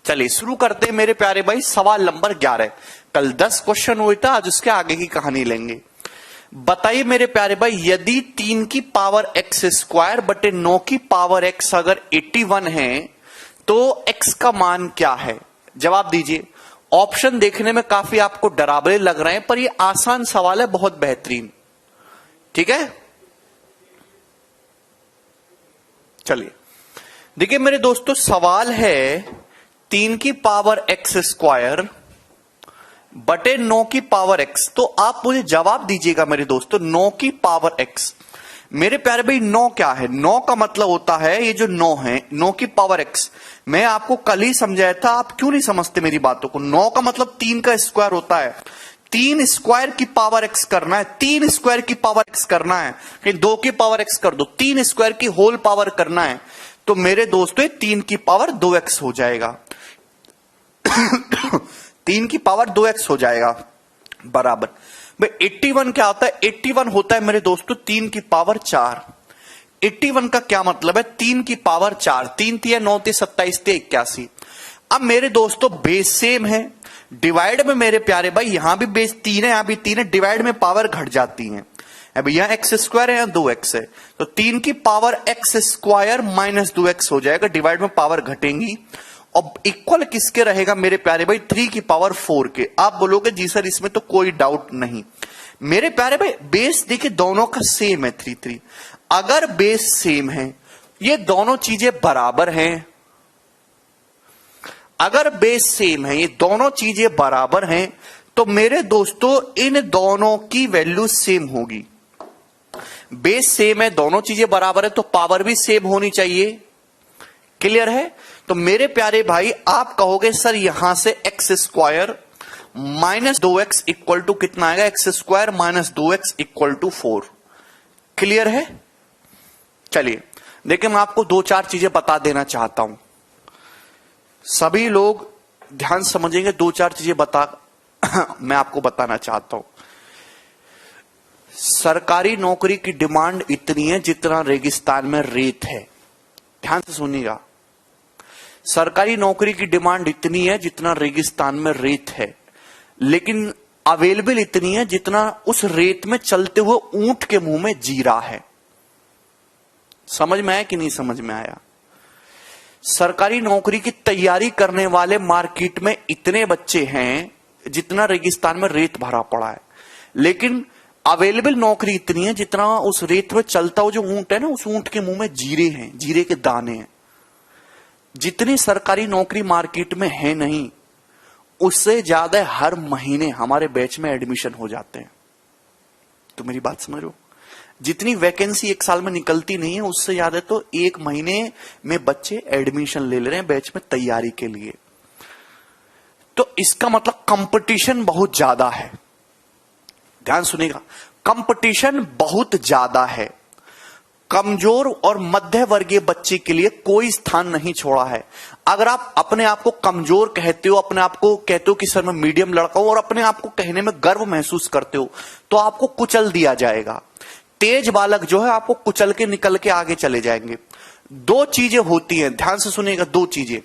चलिए शुरू करते हैं मेरे प्यारे भाई। सवाल नंबर 11। कल 10 क्वेश्चन हुए था, आज उसके आगे की कहानी लेंगे। बताइए मेरे प्यारे भाई, यदि 3 की पावर x स्क्वायर बटे 9 की पावर x अगर 81 है तो x का मान क्या है? जवाब दीजिए। ऑप्शन देखने में काफी आपको डरावने लग रहे हैं, पर ये आसान सवाल है, बहुत बेहतरीन। ठीक है, चलिए देखिए मेरे दोस्तों, सवाल है 3 की पावर x स्क्वायर बटे 9 की पावर x। तो आप मुझे जवाब दीजिएगा मेरे दोस्तों, 9 की पावर x। मेरे प्यारे भाई 9 क्या है? 9 का मतलब होता है, ये जो 9 है, 9 की पावर x। मैं आपको कल ही समझाया था, आप क्यों नहीं समझते मेरी बातों को? 9 का मतलब 3 का स्क्वायर होता है। 3 स्क्वायर की पावर x करना है, 3 स्क्वायर की पावर x करना है, कहीं 2 की पावर x कर दो, 3 स्क्वायर की होल पावर करना है। तो मेरे दोस्तों 3 की पावर 2x हो जाएगा। 3 की पावर 2x हो जाएगा बराबर। भाई 81 क्या होता है? 81 होता है मेरे दोस्तों 3 की पावर 4। 81 का क्या मतलब है? 3 की पावर 4। 3 3 9 27 81। अब मेरे दोस्तों बेस सेम है, डिवाइड में मेरे प्यारे भाई यहां भी बेस 3 है, यहां भी 3 है, डिवाइड में पावर घट जाती है। अब यहां x स्क्वायर है, यहां 2x है, तो 3 की power x square minus 2x हो जाएगा, डिवाइड में पावर घटेंगी। और इक्वल किसके रहेगा मेरे प्यारे भाई? 3 की पावर 4 के। आप बोलोगे जी सर इसमें तो कोई डाउट नहीं। मेरे प्यारे भाई बेस देखिए दोनों का सेम है 3 3। अगर बेस सेम है, ये दोनों चीजें बराबर हैं, अगर बेस सेम है, ये दोनों चीजें बराबर हैं, तो मेरे दोस्तों इन दोनों की वैल्यू सेम होगी। बेस सेम है, दोनों चीजें बराबर है, तो पावर भी सेम होनी चाहिए। क्लियर है? तो मेरे प्यारे भाई आप कहोगे सर यहां से x square minus 2x equal to कितना आएगा? x square minus 2x equal to 4। Clear है? चलिए देखिए, मैं आपको 2-4 चीजें बता देना चाहता हूं, सभी लोग ध्यान समझेंगे। 2-4 चीजें मैं आपको बताना चाहता हूं। सरकारी नौकरी की डिमांड इतनी है जितना रेगिस्तान में रेत है। ध्यान से सुनिएगा, सरकारी नौकरी की डिमांड इतनी है जितना रेगिस्तान में रेत है, लेकिन अवेलेबल इतनी है जितना उस रेत में चलते हुए ऊंट के मुंह में जीरा है। समझ में आया कि नहीं समझ में आया? सरकारी नौकरी की तैयारी करने वाले मार्केट में इतने बच्चे हैं जितना रेगिस्तान में रेत भरा पड़ा है, लेकिन अवेलेबल नौकरी इतनी है जितना उस रेत में चलता हुआ जो ऊंट है ना, उस ऊंट के मुंह में जीरे हैं, जीरे के दाने हैं। जितनी सरकारी नौकरी मार्केट में है नहीं, उससे ज्यादा हर महीने हमारे बैच में एडमिशन हो जाते हैं। तो मेरी बात समझ रहे हो? जितनी वैकेंसी एक साल में निकलती नहीं है, उससे ज्यादा तो एक महीने में बच्चे एडमिशन ले रहे हैं बैच में तैयारी के लिए। तो इसका मतलब कंपटीशन बहुत ज्यादा है। ध्यान सुनिएगा, कंपटीशन बहुत ज्यादा है। कमजोर और मध्य वर्गीय बच्चे के लिए कोई स्थान नहीं छोड़ा है। अगर आप अपने आप को कमजोर कहते हो, अपने आप को कहते हो कि सर मैं मीडियम लड़का हूं, और अपने आप को कहने में गर्व महसूस करते हो, तो आपको कुचल दिया जाएगा। तेज बालक जो है आपको कुचल के निकल के आगे चले जाएंगे। 2 चीजें होती हैं, ध्यान से सुनिएगा, 2 चीजें।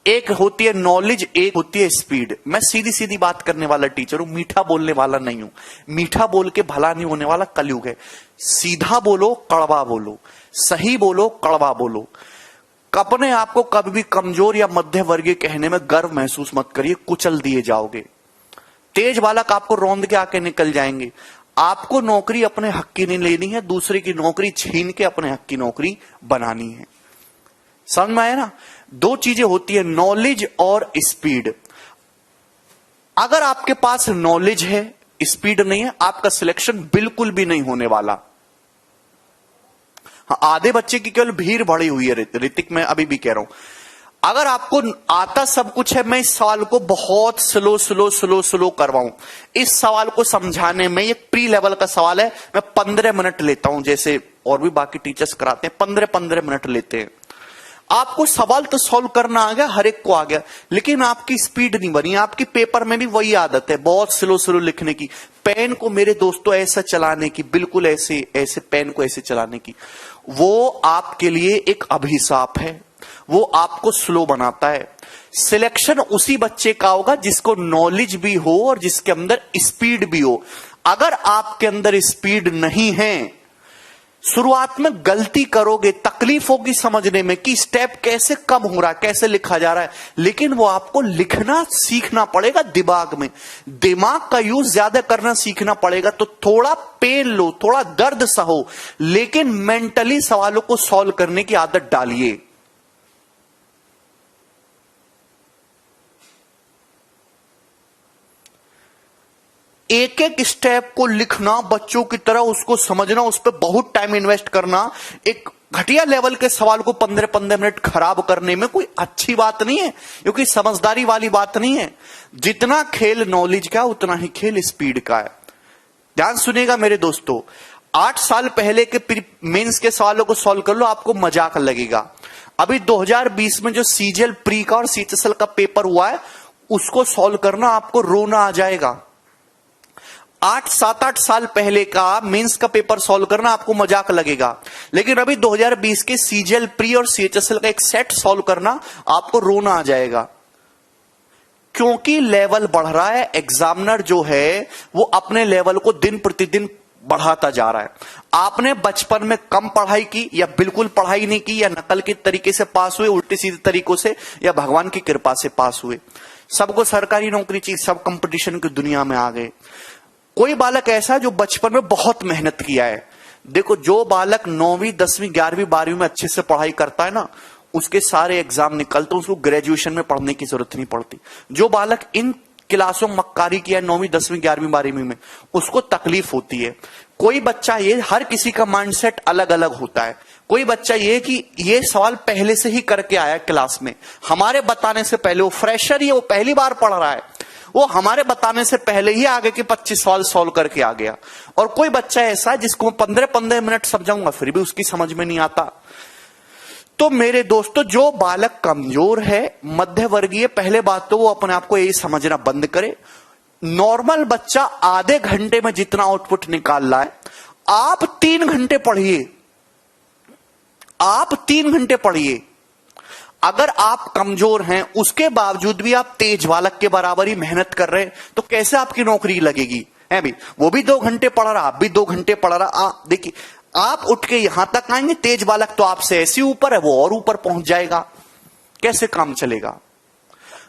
एक होती है नॉलेज, एक होती है स्पीड। मैं सीधी सीधी बात करने वाला टीचर हूं, मीठा बोलने वाला नहीं हूं। मीठा बोल के भला नहीं होने वाला, कलयुग है। सीधा बोलो, कड़वा बोलो, सही बोलो, कड़वा बोलो। अपने आप को कभी भी कमजोर या मध्य वर्गीय कहने में गर्व महसूस मत करिए, कुचल दिए जाओगे। तेज बालक आपको रौंद के आके निकल जाएंगे। आपको नौकरी अपने हक की नहीं लेनी है, दूसरे की नौकरी छीन के अपने हक की नौकरी बनानी है। समझ में आया ना? 2 चीजें होती है, नॉलेज और स्पीड। अगर आपके पास नॉलेज है, स्पीड नहीं है, आपका सिलेक्शन बिल्कुल भी नहीं होने वाला। हाँ, आधे बच्चे की केवल भीड़ बढ़ी हुई है ऋतिक, मैं अभी भी कह रहा हूं। अगर आपको आता सब कुछ है, मैं इस सवाल को बहुत स्लो स्लो स्लो स्लो करवाऊं। इस सवाल को समझाने में, ये प्री लेवल का सवाल है, मैं 15 मिनट लेता हूं, जैसे और भी बाकी टीचर्स कराते हैं, 15-15 मिनट लेते हैं। आपको सवाल तो सॉल्व करना आ गया, हर एक को आ गया, लेकिन आपकी स्पीड नहीं बनी। आपकी पेपर में भी वही आदत है, बहुत स्लो स्लो लिखने की, पेन को मेरे दोस्तों ऐसा चलाने की, बिल्कुल ऐसे ऐसे पेन को ऐसे चलाने की। वो आपके लिए एक अभिशाप है, वो आपको स्लो बनाता है। सिलेक्शन उसी बच्चे का होगा जिसको नॉलेज भी हो और जिसके अंदर स्पीड भी हो। अगर आपके अंदर स्पीड नहीं है, शुरुआत में गलती करोगे, तकलीफ होगी समझने में कि स्टेप कैसे कम हो रहा है, कैसे लिखा जा रहा है, लेकिन वो आपको लिखना सीखना पड़ेगा। दिमाग में दिमाग का यूज ज्यादा करना सीखना पड़ेगा। तो थोड़ा पेन लो, थोड़ा दर्द सहो, लेकिन मेंटली सवालों को सॉल्व करने की आदत डालिए। एक एक स्टेप को लिखना, बच्चों की तरह उसको समझना, उस पर बहुत टाइम इन्वेस्ट करना, एक घटिया लेवल के सवाल को 15-15 मिनट खराब करने में कोई अच्छी बात नहीं है, क्योंकि समझदारी वाली बात नहीं है। जितना खेल नॉलेज का उतना ही खेल स्पीड का है। ध्यान सुनिएगा मेरे दोस्तों, 8 साल पहले के मेंस के सवालों को सॉल्व कर लो, आपको मजाक लगेगा। अभी 2020 में जो सीजीएल प्री का और सीएचएसएल का पेपर हुआ है, उसको सॉल्व करना आपको रोना आ जाएगा। 7-8 साल पहले का मेंस का पेपर सॉल्व करना आपको मजाक लगेगा, लेकिन अभी 2020 के सीजीएल प्री और सीएचएसएल का एक सेट सॉल्व करना आपको रोना आ जाएगा। क्योंकि लेवल बढ़ रहा है, एग्जामिनर जो है वो अपने लेवल को दिन प्रतिदिन बढ़ाता जा रहा है। आपने बचपन में कम पढ़ाई की या बिल्कुल पढ़ाई नहीं की, या नकल के तरीके से पास हुए, उल्टे सीधे तरीकों से, या भगवान की कृपा से पास हुए, सबको सरकारी नौकरी चाहिए, सब कंपटीशन की दुनिया में आ गए। कोई बालक ऐसा जो बचपन में बहुत मेहनत किया है। देखो, जो बालक 9वीं 10वीं 11वीं 12वीं में अच्छे से पढ़ाई करता है ना, उसके सारे एग्जाम निकलते हैं, उसको ग्रेजुएशन में पढ़ने की जरूरत नहीं पड़ती। जो बालक इन क्लासों मक्कारी किया 9वीं 10वीं 11वीं 12वीं में, उसको तकलीफ होती है। कोई बच्चा, ये हर किसी का माइंडसेट अलग अलग होता है। कोई बच्चा ये कि ये सवाल पहले से ही करके आया क्लास में, हमारे बताने से पहले, वो फ्रेशर ही, वो पहली बार पढ़ रहा है, वो हमारे बताने से पहले ही आगे के 25 सवाल सॉल्व करके आ गया। और कोई बच्चा ऐसा जिसको मैं 15-15 मिनट समझाऊंगा फिर भी उसकी समझ में नहीं आता। तो मेरे दोस्तों, जो बालक कमजोर है, मध्य वर्गीय, पहले बात तो वो अपने आप को यही समझना बंद करे। नॉर्मल बच्चा आधे घंटे में जितना आउटपुट निकाल रहा है, आप 3 घंटे पढ़िए, आप 3 घंटे पढ़िए। अगर आप कमजोर हैं, उसके बावजूद भी आप तेज बालक के बराबर ही मेहनत कर रहे हैं, तो कैसे आपकी नौकरी लगेगी? है भी, वो भी 2 घंटे पढ़ रहा, आप भी 2 घंटे पढ़ रहा। देखिए, आप उठ के यहां तक आएंगे, तेज बालक तो आपसे ऐसे ऊपर है, वो और ऊपर पहुंच जाएगा। कैसे काम चलेगा?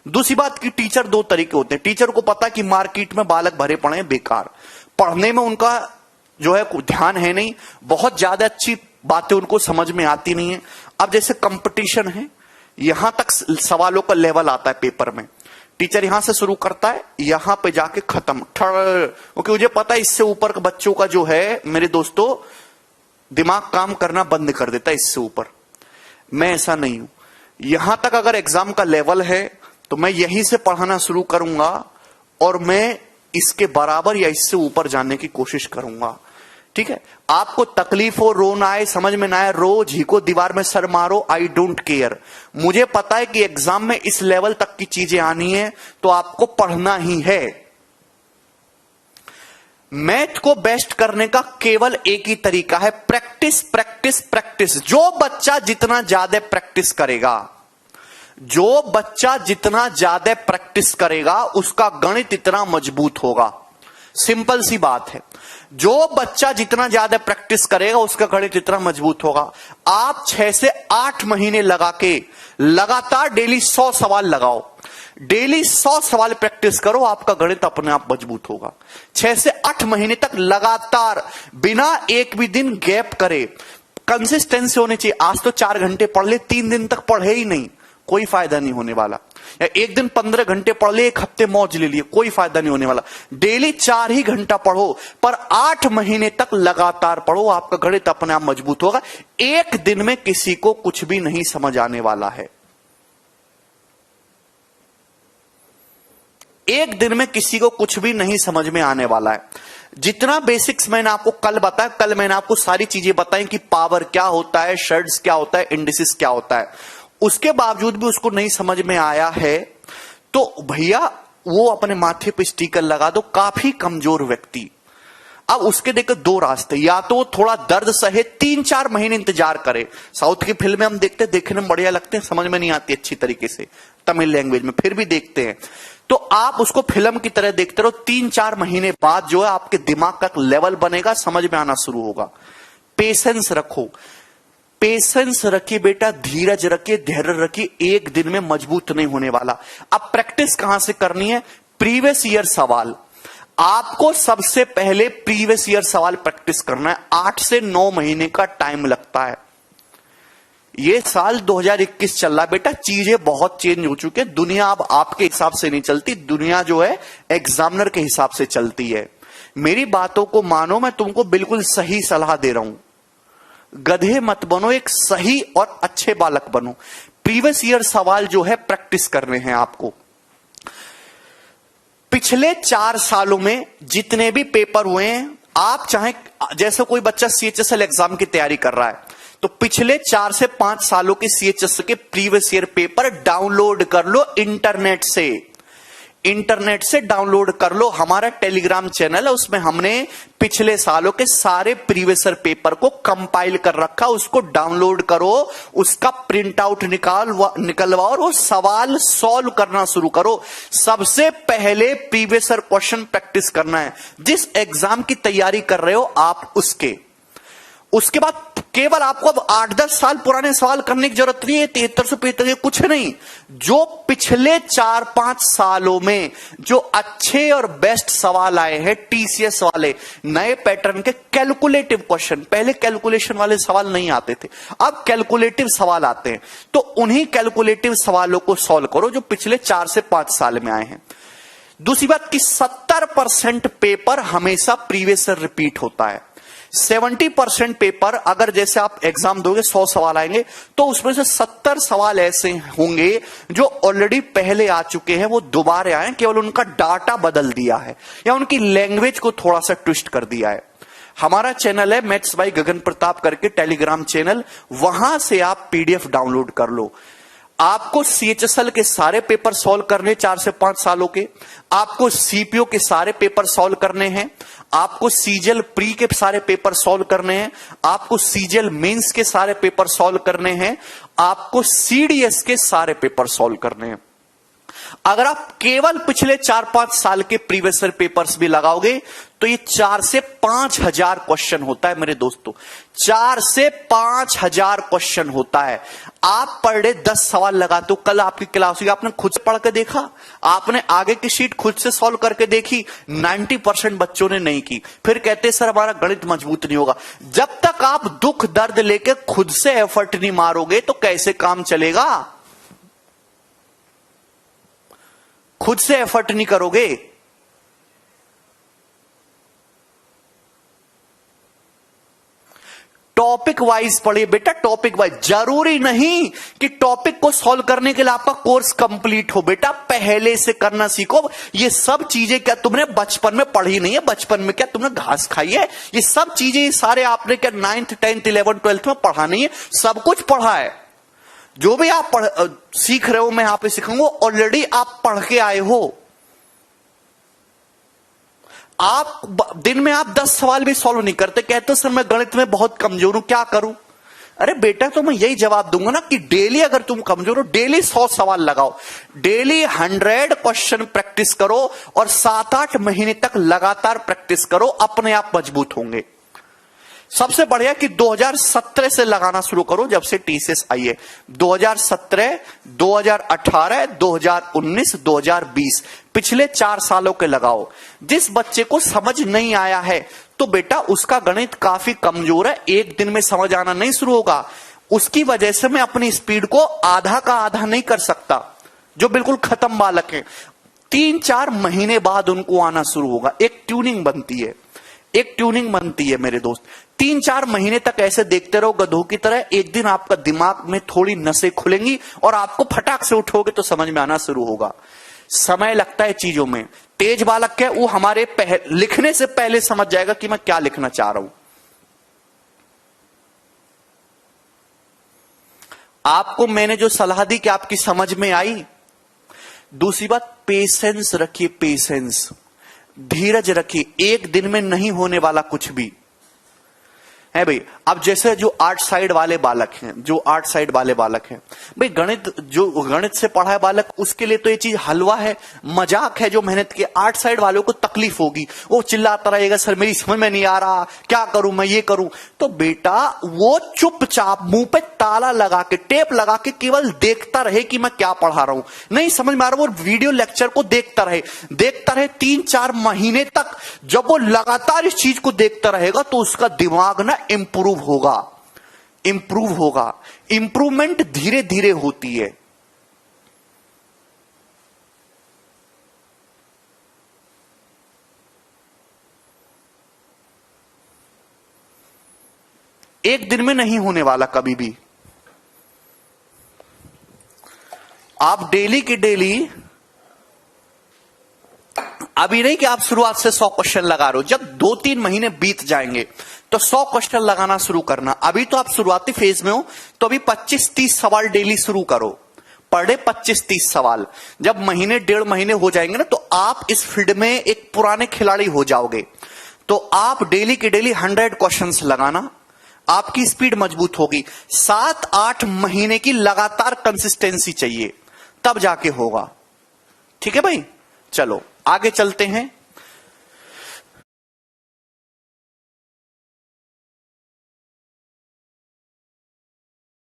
दूसरी बात की टीचर 2 तरीके होते हैं। टीचर को पता कि मार्केट में बालक भरे पड़े हैं बेकार, पढ़ने में उनका जो है ध्यान है नहीं, बहुत ज्यादा अच्छी बातें उनको समझ में आती नहीं है। अब जैसे कंपटीशन है, यहां तक सवालों का लेवल आता है पेपर में, टीचर यहां से शुरू करता है, यहां पे जाके खत्म, क्योंकि मुझे पता है इससे ऊपर के बच्चों का जो है मेरे दोस्तों दिमाग काम करना बंद कर देता है इससे ऊपर। मैं ऐसा नहीं हूं। यहां तक अगर एग्जाम का लेवल है तो मैं यहीं से पढ़ाना शुरू करूंगा और मैं इसके बराबर या इससे ऊपर जाने की कोशिश करूंगा। ठीक है, आपको तकलीफ हो, रोना आए, समझ में ना आए, रोज ही को दीवार में सर मारो, आई डोंट केयर। मुझे पता है कि एग्जाम में इस लेवल तक की चीजें आनी है, तो आपको पढ़ना ही है। मैथ को बेस्ट करने का केवल एक ही तरीका है, प्रैक्टिस प्रैक्टिस प्रैक्टिस। जो बच्चा जितना ज्यादा प्रैक्टिस करेगा, जो बच्चा जितना ज्यादा प्रैक्टिस करेगा, उसका गणित इतना मजबूत होगा। सिंपल सी बात है, जो बच्चा जितना ज्यादा प्रैक्टिस करेगा उसका गणित इतना मजबूत होगा। आप 6 से 8 महीने लगा के लगातार डेली 100 सवाल लगाओ, डेली 100 सवाल प्रैक्टिस करो, आपका गणित अपने आप मजबूत होगा। 6 से 8 महीने तक लगातार, बिना एक भी दिन गैप करे, कंसिस्टेंसी होनी चाहिए। आज तो 4 घंटे पढ़ ले, 3 दिन तक पढ़े ही नहीं, कोई फायदा नहीं होने वाला। या एक दिन 15 घंटे पढ़ ले, 1 हफ्ते मौज ले लिए, कोई फायदा नहीं होने वाला। डेली 4 ही घंटा पढ़ो, पर 8 महीने तक लगातार पढ़ो, आपका गणित अपने आप मजबूत होगा। एक दिन में किसी को कुछ भी नहीं समझ आने वाला है। एक दिन में किसी को कुछ भी नहीं समझ में आने वाला है। जितना बेसिक्स मैंने आपको कल बताया, कल मैंने आपको सारी चीजें बताई कि पावर क्या होता है, शेड्स क्या होता है, इंडिसेस क्या होता है, उसके बावजूद भी उसको नहीं समझ में आया है, तो भैया वो अपने माथे पे स्टिकर लगा दो, काफी कमजोर व्यक्ति। अब उसके देखो दो रास्ते, या तो थोड़ा दर्द सहे 3-4 महीने इंतजार करे। साउथ की फिल्में हम देखते हैं, देखने में बढ़िया लगते हैं, समझ में नहीं आती अच्छी तरीके से तमिल लैंग्वेज में, फिर भी देखते हैं। तो आप उसको फिल्म की तरह देखते रहो, 3-4 महीने बाद जो है आपके दिमाग का लेवल बनेगा, समझ में आना शुरू होगा। पेशेंस रखो, पेशेंस रखिए बेटा, धीरज रखिए, धैर्य रखिए, एक दिन में मजबूत नहीं होने वाला। अब प्रैक्टिस कहां से करनी है? प्रीवियस ईयर सवाल। आपको सबसे पहले प्रीवियस ईयर सवाल प्रैक्टिस करना है। 8 से 9 महीने का टाइम लगता है। ये साल 2021 चल रहा है बेटा, चीजें बहुत चेंज हो चुकी है। दुनिया अब आपके हिसाब से नहीं चलती, दुनिया जो है एग्जामिनर के हिसाब से चलती है। मेरी बातों को मानो, मैं तुमको बिल्कुल सही सलाह दे रहा हूं। गधे मत बनो, एक सही और अच्छे बालक बनो। प्रीवियस ईयर सवाल जो है प्रैक्टिस करने हैं आपको। पिछले 4 सालों में जितने भी पेपर हुए हैं, आप चाहे जैसे कोई बच्चा सीएचएसएल एग्जाम की तैयारी कर रहा है, तो पिछले 4 से 5 सालों के सीएचएसएल के प्रीवियस ईयर पेपर डाउनलोड कर लो इंटरनेट से। इंटरनेट से डाउनलोड कर लो। हमारा टेलीग्राम चैनल है, उसमें हमने पिछले सालों के सारे प्रीवियस ईयर पेपर को कंपाइल कर रखा। उसको डाउनलोड करो, उसका प्रिंट आउट निकलवाओ और वो सवाल सॉल्व करना शुरू करो। सबसे पहले प्रीवियस ईयर क्वेश्चन प्रैक्टिस करना है। जिस एग्जाम की तैयारी कर रहे हो आप उसके बाद केवल आपको अब 8-10 साल पुराने सवाल करने की जरूरत नहीं है। 73 कुछ नहीं, जो पिछले 4-5 सालों में जो अच्छे और बेस्ट सवाल आए हैं टीसीएस वाले, नए पैटर्न के कैलकुलेटिव क्वेश्चन। पहले कैलकुलेशन वाले सवाल नहीं आते थे, अब कैलकुलेटिव सवाल आते हैं। तो उन्हीं कैलकुलेटिव सवालों को सॉल्व करो जो पिछले 4 से 5 साल में आए हैं। दूसरी बात कि 70% पेपर हमेशा प्रीवियस ईयर रिपीट होता है। 70% पेपर, अगर जैसे आप एग्जाम दोगे 100 सवाल आएंगे, तो उसमें से 70 सवाल ऐसे होंगे जो ऑलरेडी पहले आ चुके हैं, वो दोबारा आए, केवल उनका डाटा बदल दिया है या उनकी लैंग्वेज को थोड़ा सा ट्विस्ट कर दिया है। हमारा चैनल है मैथ्स बाय गगन प्रताप करके, टेलीग्राम चैनल, वहां से आप पीडीएफ डाउनलोड कर लो। आपको सीएचएसएल के सारे पेपर सॉल्व करने 4 से 5 सालों के, आपको सीपीओ के सारे पेपर सॉल्व करने हैं, आपको सीजीएल प्री के सारे पेपर सॉल्व करने हैं, आपको सीजीएल मेंस के सारे पेपर सॉल्व करने हैं, आपको सीडीएस के सारे पेपर सॉल्व करने हैं। अगर आप केवल पिछले 4-5 साल के प्रीवियस ईयर पेपर्स भी लगाओगे तो ये 4 से 5 हजार क्वेश्चन होता है मेरे दोस्तों। 4 से 5 हजार क्वेश्चन होता है। आप पर डे 10 सवाल लगाते हो। कल आपकी क्लास हुई, आपने खुद से पढ़ के देखा, आपने आगे की शीट खुद से सॉल्व करके देखी। 90% बच्चों ने नहीं की। फिर कहते सर हमारा गणित मजबूत नहीं होगा। जब तक आप दुख दर्द लेके खुद से एफर्ट नहीं मारोगे तो कैसे काम चलेगा? खुद से एफर्ट नहीं करोगे। टॉपिक वाइज पढ़िए बेटा, टॉपिक वाइज। जरूरी नहीं कि टॉपिक को सॉल्व करने के लिए आपका कोर्स कंप्लीट हो बेटा, पहले से करना सीखो। ये सब चीजें क्या तुमने बचपन में पढ़ी नहीं है? बचपन में क्या तुमने घास खाई है? ये सब चीजें सारे आपने क्या 9th 10th 11th 12th में पढ़ा नहीं है? सब कुछ पढ़ा है। जो भी आप सीख रहे हो, मैं यहां पे सिखाऊंगा, ऑलरेडी आप पढ़ के आए हो। आप दिन में आप 10 सवाल भी सॉल्व नहीं करते, कहते सर मैं गणित में बहुत कमजोर हूं, क्या करूं? अरे बेटा तो मैं यही जवाब दूंगा ना कि डेली अगर तुम कमजोर हो, डेली 100 सवाल लगाओ, डेली 100 क्वेश्चन प्रैक्टिस करो और 7-8 महीने तक लगातार प्रैक्टिस करो, अपने आप मजबूत होंगे। सबसे बढ़िया कि 2017 से लगाना शुरू करो, जब से टीसीएस आई है। 2017, 2018, 2019, 2020, पिछले 4 सालों के लगाओ। जिस बच्चे को समझ नहीं आया है तो बेटा उसका गणित काफी कमजोर है, एक दिन में समझ आना नहीं शुरू होगा। उसकी वजह से मैं अपनी स्पीड को आधा का आधा नहीं कर सकता। जो बिल्कुल खत्म बालक है, 3-4 महीने बाद उनको आना शुरू होगा। एक ट्यूनिंग बनती है, एक ट्यूनिंग बनती है मेरे दोस्त। 3-4 महीने तक ऐसे देखते रहो गधों की तरह, एक दिन आपका दिमाग में थोड़ी नसें खुलेंगी और आपको फटाक से उठोगे तो समझ में आना शुरू होगा। समय लगता है चीजों में। तेज बालक है वो हमारे लिखने से पहले समझ जाएगा कि मैं क्या लिखना चाह रहा हूं। आपको मैंने जो सलाह दी कि आपकी समझ में आई। दूसरी बात, पेशेंस रखिए, पेशेंस। धीरज रखिए, एक दिन में नहीं होने वाला कुछ भी है भाई। अब जैसे जो आर्ट साइड वाले बालक हैं, भाई जो गणित से पढ़ा है बालक, उसके लिए तो ये चीज हलवा है, मजाक है। जो मेहनत के आर्ट साइड वालों को तकलीफ होगी, वो चिल्लाता रहेगा सर मेरी समझ में नहीं आ रहा, क्या करूं मैं, ये करूं। तो बेटा वो चुपचाप मुंह पे ताला लगा के, टेप लगा के केवल देखता रहे कि मैं क्या पढ़ा रहा हूं। नहीं समझ में आ रहा, वो वीडियो लेक्चर को देखता रहे 3-4 महीने तक। जब वो लगातार इस चीज को देखता रहेगा तो उसका दिमाग ना इंप्रूव होगा। इंप्रूवमेंट धीरे धीरे होती है। एक दिन में नहीं होने वाला कभी भी। आप डेली की डेली, अभी नहीं कि आप शुरुआत से 100 क्वेश्चन लगा रहे हो, जब 2-3 महीने बीत जाएंगे तो 100 क्वेश्चन लगाना शुरू करना। अभी तो आप शुरुआती फेज में हो, तो अभी 25-30 सवाल डेली शुरू करो, पर डे 25-30 सवाल। जब महीने 1.5 महीने हो जाएंगे ना, तो आप इस फील्ड में एक पुराने खिलाड़ी हो जाओगे। तो आप डेली के डेली 100 क्वेश्चंस लगाना, आपकी स्पीड मजबूत होगी। 7-8 महीने की लगातार कंसिस्टेंसी चाहिए, तब जाके होगा। ठीक है भाई, चलो आगे चलते हैं।